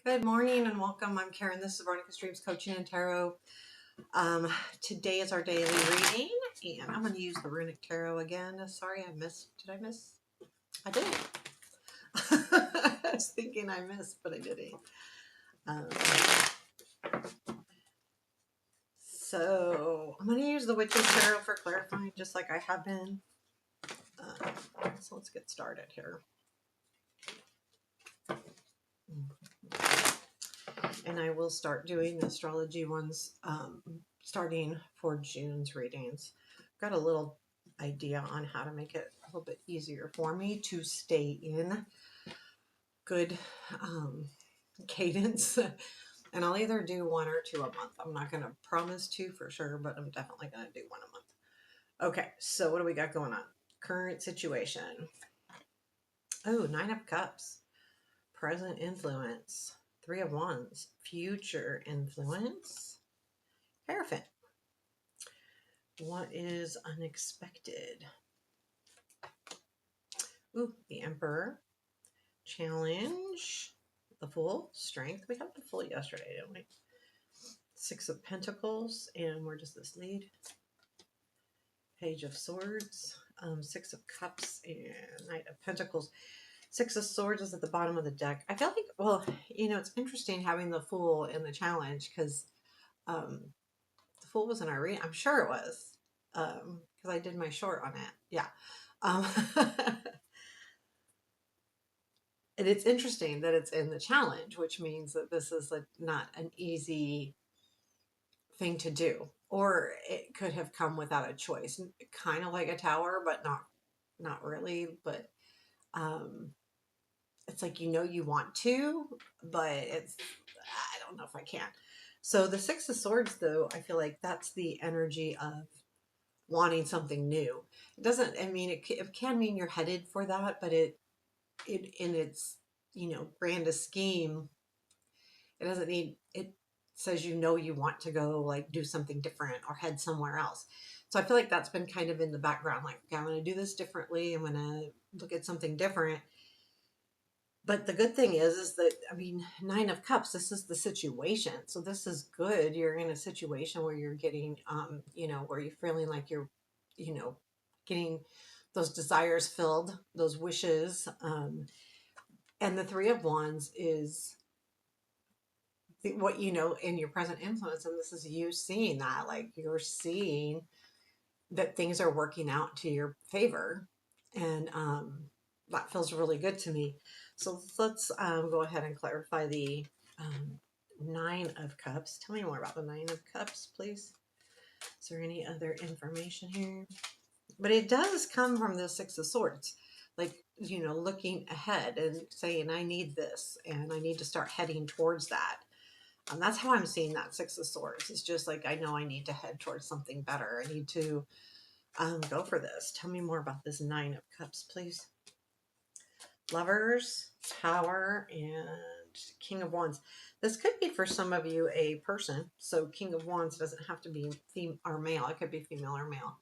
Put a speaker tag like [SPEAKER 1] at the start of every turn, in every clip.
[SPEAKER 1] Good morning and welcome. I'm Karen. This is Runic Streams Coaching and Tarot. Today is our daily reading, and I'm going to use the Runic Tarot again. Sorry, I missed. Did I miss? I did. I was thinking I missed, but I didn't. So I'm going to use the Witch's Tarot for clarifying, just like I have been. So let's get started here. And I will start doing the astrology ones starting for June's readings. Got a little idea on how to make it a little bit easier for me to stay in good cadence. And I'll either do one or two a month. I'm not going to promise two for sure, but I'm definitely going to do one a month. Okay, so what do we got going on? Current situation. Oh, 9 of Cups. Present influence. 3 of Wands. Future influence. Hierophant. What is unexpected? Ooh, the Emperor. Challenge. The Fool. Strength. We got the Fool yesterday, didn't we? 6 of Pentacles. And where does this lead? Page of Swords. 6 of Cups and Knight of Pentacles. 6 of Swords is at the bottom of the deck. I feel like, well, you know, it's interesting having the Fool in the challenge because the Fool was in our reading. I'm sure it was because I did my short on it. Yeah. And it's interesting that it's in the challenge, which means that this is not an easy thing to do, or it could have come without a choice, kind of like a tower, but not really. But it's like, you know, you want to, but it's, I don't know if I can. So the 6 of Swords, though, I feel like that's the energy of wanting something new. It doesn't, I mean, it can mean you're headed for that, but it in its, you know, grandest scheme, it doesn't need, it says, you know, you want to go like do something different or head somewhere else. So I feel like that's been kind of in the background, like, okay, I'm going to do this differently. I'm going to look at something different. But the good thing is that, I mean, 9 of Cups, this is the situation. So this is good. You're in a situation where you're getting, you know, where you're feeling like you're, you know, getting those desires filled, those wishes. And the 3 of Wands is what, you know, in your present influence. And this is you seeing that, like you're seeing that things are working out to your favor. And that feels really good to me. So let's go ahead and clarify the 9 of Cups. Tell me more about the 9 of Cups, please. Is there any other information here? But it does come from the 6 of Swords. Like, you know, looking ahead and saying, I need this and I need to start heading towards that. That's how I'm seeing that 6 of Swords. It's just like, I know I need to head towards something better. I need to go for this. Tell me more about this 9 of Cups, please. Lovers, Tower, and King of Wands. This could be for some of you a person. So King of Wands doesn't have to be female or male. It could be female or male.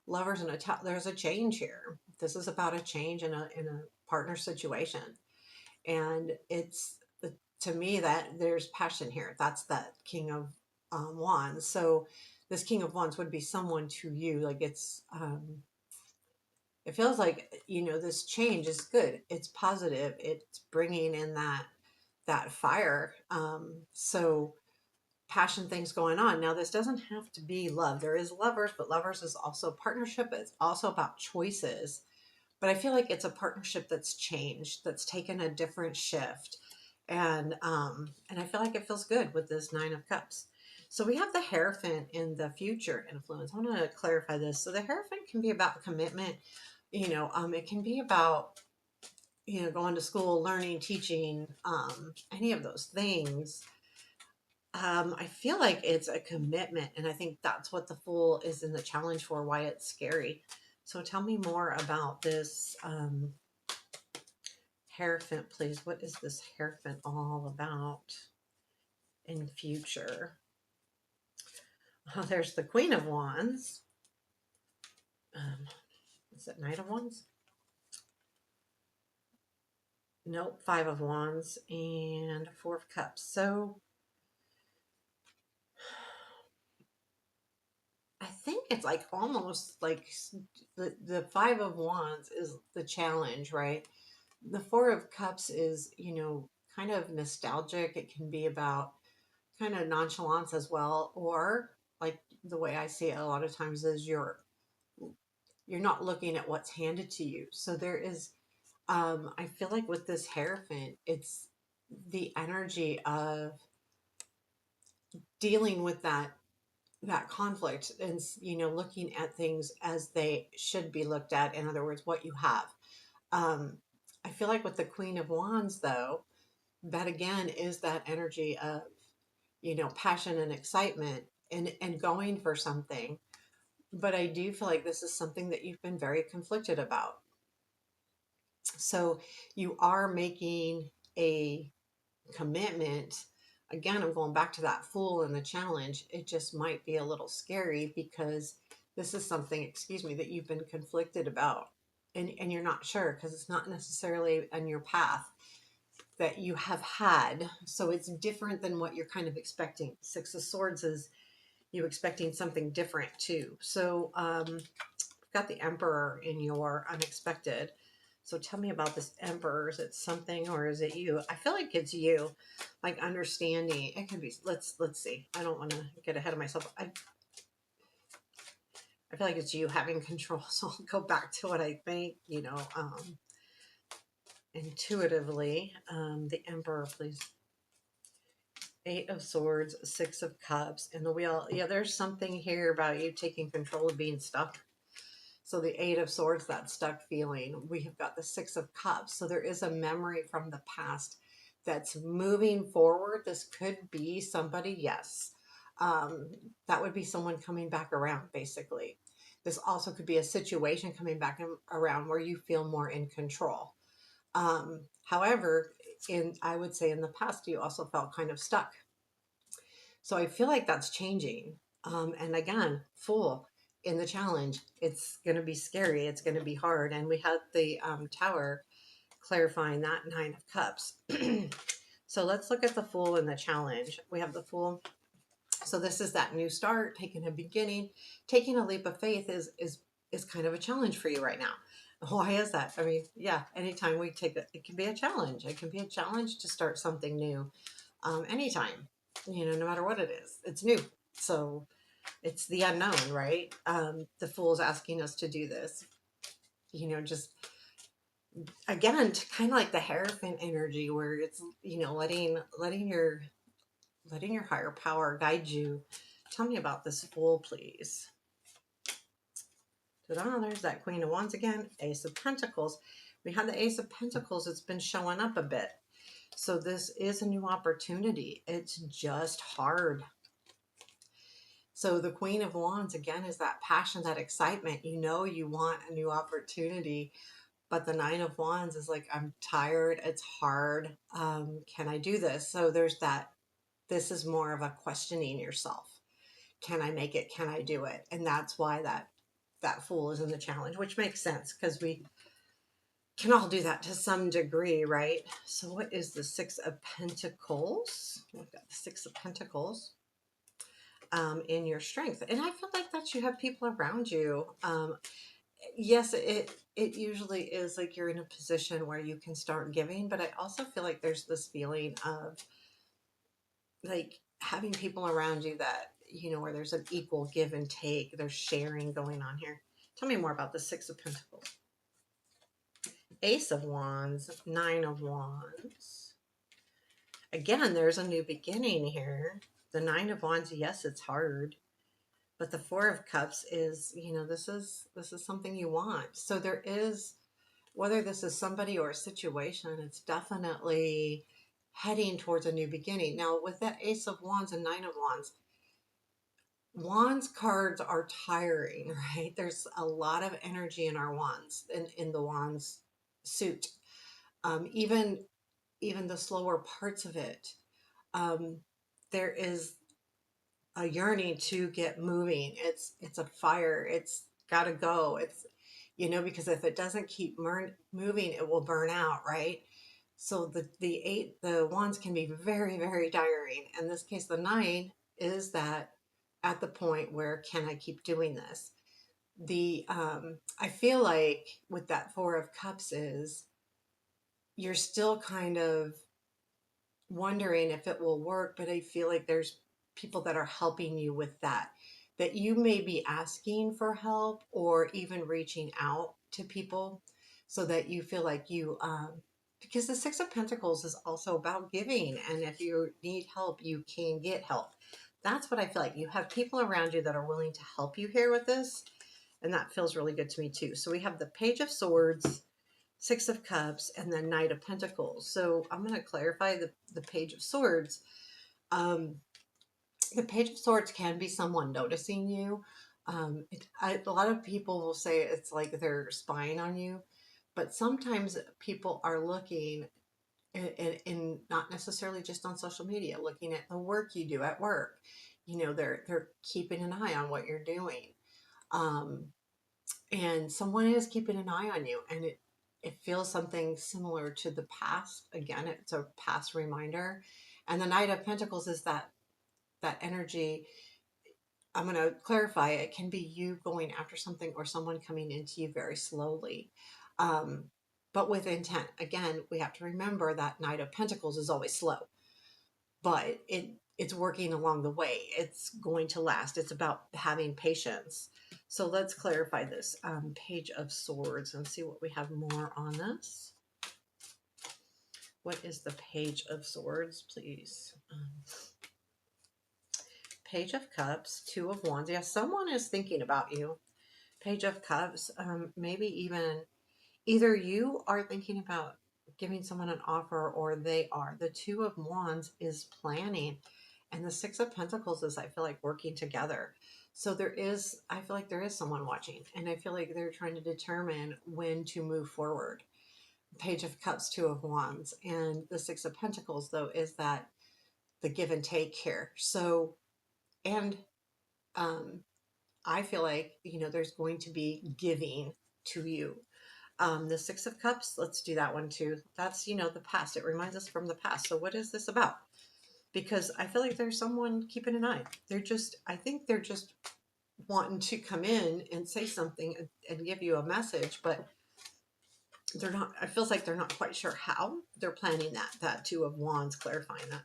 [SPEAKER 1] Lovers and a Tower. There's a change here. This is about a change in a partner situation, and it's, to me, that there's passion here. That's that King of Wands. So this King of Wands would be someone to you. Like it's it feels like, you know, this change is good. It's positive. It's bringing in that fire. So passion things going on. Now, this doesn't have to be love. There is lovers, but lovers is also partnership. It's also about choices. But I feel like it's a partnership that's changed, that's taken a different shift. And I feel like it feels good with this 9 of Cups. So we have the Hierophant in the future influence. I want to clarify this. So the Hierophant can be about commitment. You know, it can be about, you know, going to school, learning, teaching, any of those things. I feel like it's a commitment, and I think that's what the Fool is in the challenge for, why it's scary. So tell me more about this Hierophant, please. What is this Hierophant all about in future? There's the Queen of Wands. Is it Knight of Wands? Nope, Five of Wands and Four of Cups. So I think it's like almost like the Five of Wands is the challenge, right? The Four of Cups is, kind of nostalgic. It can be about kind of nonchalance as well, or like the way I see it a lot of times is you're not looking at what's handed to you. So there is, I feel like with this Hierophant, it's the energy of dealing with that conflict and looking at things as they should be looked at. In other words, what you have. um I feel like with the Queen of Wands though, that again is that energy of passion and excitement and going for something. But I do feel like this is something that you've been very conflicted about. So you are making a commitment. Again, I'm going back to that Fool and the challenge. It just might be a little scary because this is something, excuse me, that you've been conflicted about. And you're not sure because it's not necessarily on your path that you have had. So it's different than what you're kind of expecting. Six of Swords is you expecting something different too. So got the Emperor in your unexpected. So tell me about this Emperor. Is it something or is it you? I feel like it's you. Like understanding. It could be. Let's see. I don't want to get ahead of myself. I feel like it's you having control. So I'll go back to what I think. Intuitively. The Emperor, please. Eight of Swords, Six of Cups, and the Wheel. Yeah, there's something here about you taking control of being stuck. So the Eight of Swords, that stuck feeling. We have got the Six of Cups. So there is a memory from the past that's moving forward. This could be somebody, yes. Um, that would be someone coming back around, basically. This also could be a situation coming back around where you feel more in control. However, I would say in the past, you also felt kind of stuck. So I feel like that's changing. And again, Fool in the challenge, it's going to be scary. It's going to be hard. And we had the Tower clarifying that Nine of Cups. So let's look at the Fool in the challenge. We have the Fool. So this is that new start, taking a beginning, taking a leap of faith is kind of a challenge for you right now. Why is that? I mean, yeah, anytime we take it, it can be a challenge. It can be a challenge to start something new, anytime, no matter what it is. It's new. So it's the unknown, right? The Fool's asking us to do this, just again, to kind of like the Hierophant energy where it's, letting your higher power guide you. Tell me about this Fool, please. Ta-da, there's that Queen of Wands again. Ace of Pentacles. We have the Ace of Pentacles. It's been showing up a bit. So this is a new opportunity. It's just hard. So the Queen of Wands, again, is that passion, that excitement. You want a new opportunity. But the Nine of Wands is like, I'm tired. It's hard. Can I do this? So there's that. This is more of a questioning yourself. Can I make it? Can I do it? And that's why that Fool is in the challenge, which makes sense because we can all do that to some degree, right? So what is the Six of Pentacles? We've got the Six of Pentacles in your strength. And I feel like that you have people around you. Yes, it usually is like you're in a position where you can start giving, but I also feel like there's this feeling of like having people around you that, where there's an equal give and take, there's sharing going on here. Tell me more about the Six of Pentacles. Ace of Wands, Nine of Wands. Again, there's a new beginning here. The Nine of Wands, yes, it's hard. But the Four of Cups is, this is something you want. So there is, whether this is somebody or a situation, it's definitely heading towards a new beginning. Now, with that Ace of Wands and Nine of Wands, Wands cards are tiring, right? There's a lot of energy in our wands, in the Wands suit. Even the slower parts of it, um, there is a yearning to get moving. It's a fire. It's got to go. It's because if it doesn't keep moving, it will burn out, right? So the wands can be very, very tiring. In this case, the nine is that at the point where can I keep doing this? I feel like with that four of cups is you're still kind of wondering if it will work, but I feel like there's people that are helping you with that, that you may be asking for help or even reaching out to people so that you feel like because the Six of Pentacles is also about giving. And if you need help, you can get help. That's what I feel like. You have people around you that are willing to help you here with this. And that feels really good to me too. So we have the Page of Swords, Six of Cups, and then Knight of Pentacles. So I'm going to clarify the Page of Swords. Um, the Page of Swords can be someone noticing you. A lot of people will say it's like they're spying on you, but sometimes people are looking in not necessarily just on social media, looking at the work you do at work. You know, they're keeping an eye on what you're doing. Um, and someone is keeping an eye on you, and it feels something similar to the past. Again, it's a past reminder. And the Knight of Pentacles is that energy. I'm going to clarify, it can be you going after something or someone coming into you very slowly, um, but with intent. Again, we have to remember that Knight of Pentacles is always slow, but it's working along the way. It's going to last. It's about having patience. So let's clarify this Page of Swords and see what we have more on this. What is the Page of Swords, please? Page of Cups, Two of Wands. Yeah, someone is thinking about you. Page of Cups, maybe even either you are thinking about giving someone an offer or they are. The Two of Wands is planning. And the Six of Pentacles is, I feel like, working together. So I feel like there is someone watching. And I feel like they're trying to determine when to move forward. Page of Cups, Two of Wands. And the Six of Pentacles, though, is that the give and take here. So, and um, I feel like, there's going to be giving to you. The Six of Cups, let's do that one too. That's, the past. It reminds us from the past. So what is this about? Because I feel like there's someone keeping an eye. I think they're just wanting to come in and say something and give you a message, but they're not, it feels like they're not quite sure how they're planning that Two of Wands, clarifying that.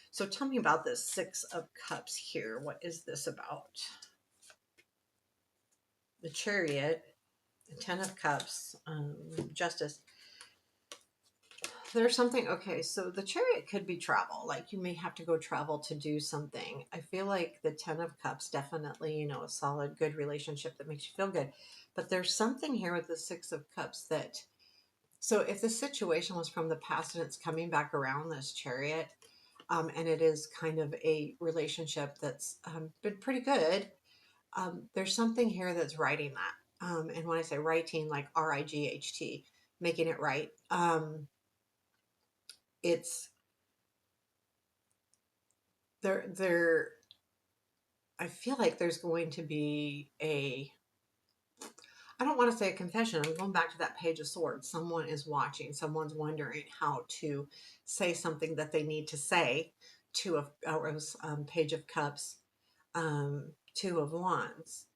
[SPEAKER 1] So tell me about this Six of Cups here. What is this about? The Chariot, the Ten of Cups, Justice. There's something, okay, so the Chariot could be travel. Like you may have to go travel to do something. I feel like the Ten of Cups, definitely, a solid, good relationship that makes you feel good. But there's something here with the Six of Cups so if the situation was from the past and it's coming back around, this Chariot, and it is kind of a relationship that's been pretty good, there's something here that's writing that. And when I say writing, like RIGHT, making it right, it's there. I feel like there's going to be I don't want to say a confession. I'm going back to that Page of Swords. Someone is watching. Someone's wondering how to say something that they need to say to a Page of Cups, Two of Wands.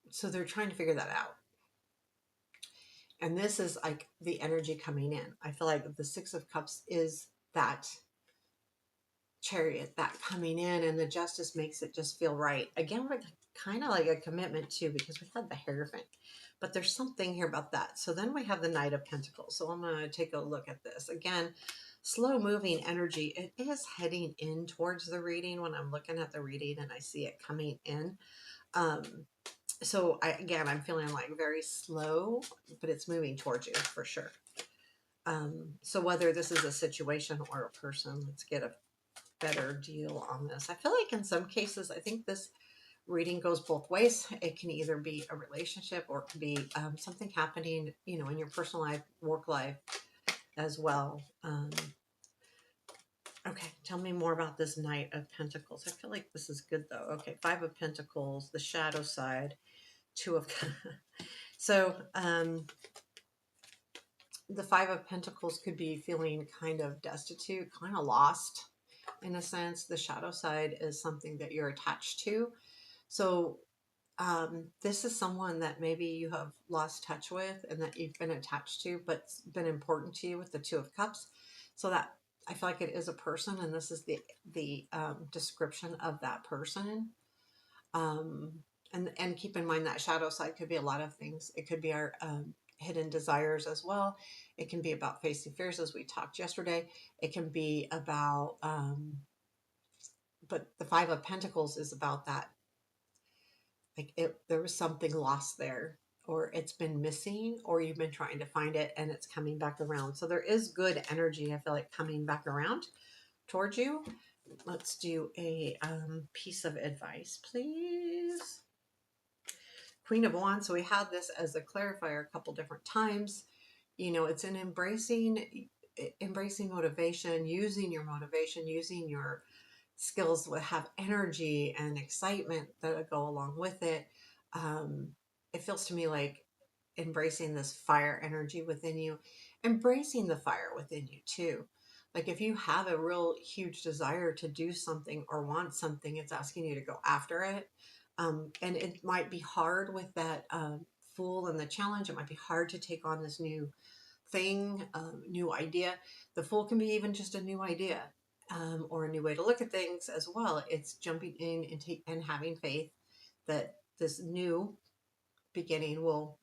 [SPEAKER 1] So they're trying to figure that out. And this is like the energy coming in. I feel like the Six of Cups is that Chariot, that coming in, and the Justice makes it just feel right. Again, we're kind of like a commitment too, because we had the Hierophant, but there's something here about that. So then we have the Knight of Pentacles. So I'm going to take a look at this again. Slow moving energy. It is heading in towards the reading when I'm looking at the reading and I see it coming in. So I'm feeling like very slow, but it's moving towards you for sure. So whether this is a situation or a person, let's get a better deal on this. I feel like in some cases, I think this reading goes both ways. It can either be a relationship or it can be something happening, in your personal life, work life as well. Okay, tell me more about this Knight of Pentacles. I feel like this is good though. Okay, Five of Pentacles, the shadow side, Two of so the Five of Pentacles could be feeling kind of destitute, kind of lost in a sense. The shadow side is something that you're attached to. So this is someone that maybe you have lost touch with and that you've been attached to, but it's been important to you with the Two of Cups. So that I feel like it is a person, and this is the description of that person. Um, and keep in mind that shadow side could be a lot of things. It could be our hidden desires as well. It can be about facing fears, as we talked yesterday. It can be about, but the Five of Pentacles is about that. Like there was something lost there, or it's been missing, or you've been trying to find it and it's coming back around. So there is good energy, I feel like, coming back around towards you. Let's do a piece of advice, please. Queen of Wands. So we had this as a clarifier a couple different times. You know, it's in embracing motivation, using your motivation, using your skills that have energy and excitement that go along with it. Um, it feels to me like embracing this fire energy within you, embracing the fire within you too. Like if you have a real huge desire to do something or want something, it's asking you to go after it. And it might be hard with that Fool and the challenge. It might be hard to take on this new thing, new idea. The Fool can be even just a new idea, or a new way to look at things as well. It's jumping in and having faith that this new beginning will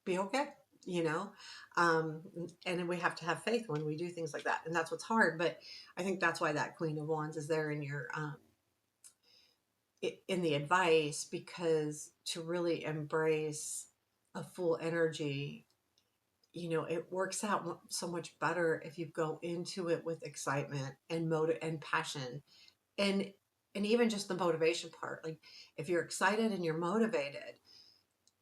[SPEAKER 1] be okay, you know. um, and we have to have faith when we do things like that, and that's what's hard. But I think that's why that Queen of Wands is there in your in the advice, because to really embrace a full energy, you know, it works out so much better if you go into it with excitement and motive and passion, and even just the motivation part. Like if you're excited and you're motivated,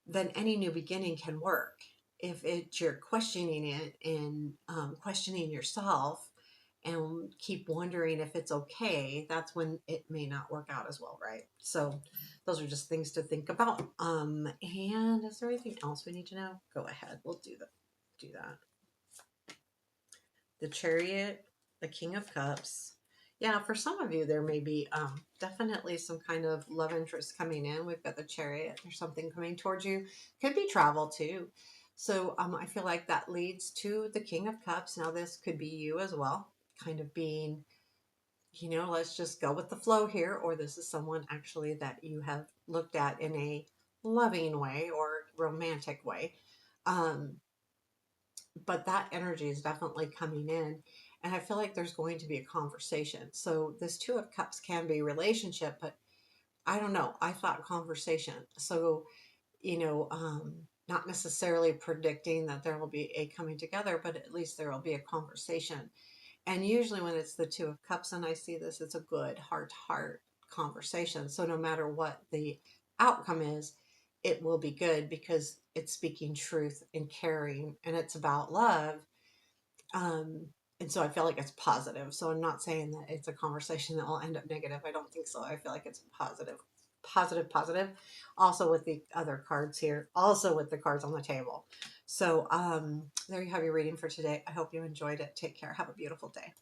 [SPEAKER 1] then any new beginning can work. If you're questioning it and questioning yourself and keep wondering if it's okay, that's when it may not work out as well, right? So those are just things to think about. And is there anything else we need to know? Go ahead, we'll do that. The Chariot, the King of Cups. Yeah, for some of you, there may be definitely some kind of love interest coming in. We've got the Chariot. There's something coming towards you. Could be travel too. So I feel like that leads to the King of Cups. Now, this could be you as well, kind of being, you know, let's just go with the flow here. Or this is someone actually that you have looked at in a loving way or romantic way. Um, but that energy is definitely coming in, and I feel like there's going to be a conversation. So this Two of Cups can be relationship, but I don't know, I thought conversation. So, you know, not necessarily predicting that there will be a coming together, but at least there will be a conversation. And usually when it's the Two of Cups and I see this, it's a good heart to heart conversation. So no matter what the outcome is, it will be good because it's speaking truth and caring, and it's about love. Um, and so I feel like it's positive. So I'm not saying that it's a conversation that will end up negative. I don't think so. I feel like it's positive, positive, positive. Also with the other cards here, also with the cards on the table. So there you have your reading for today. I hope you enjoyed it. Take care. Have a beautiful day.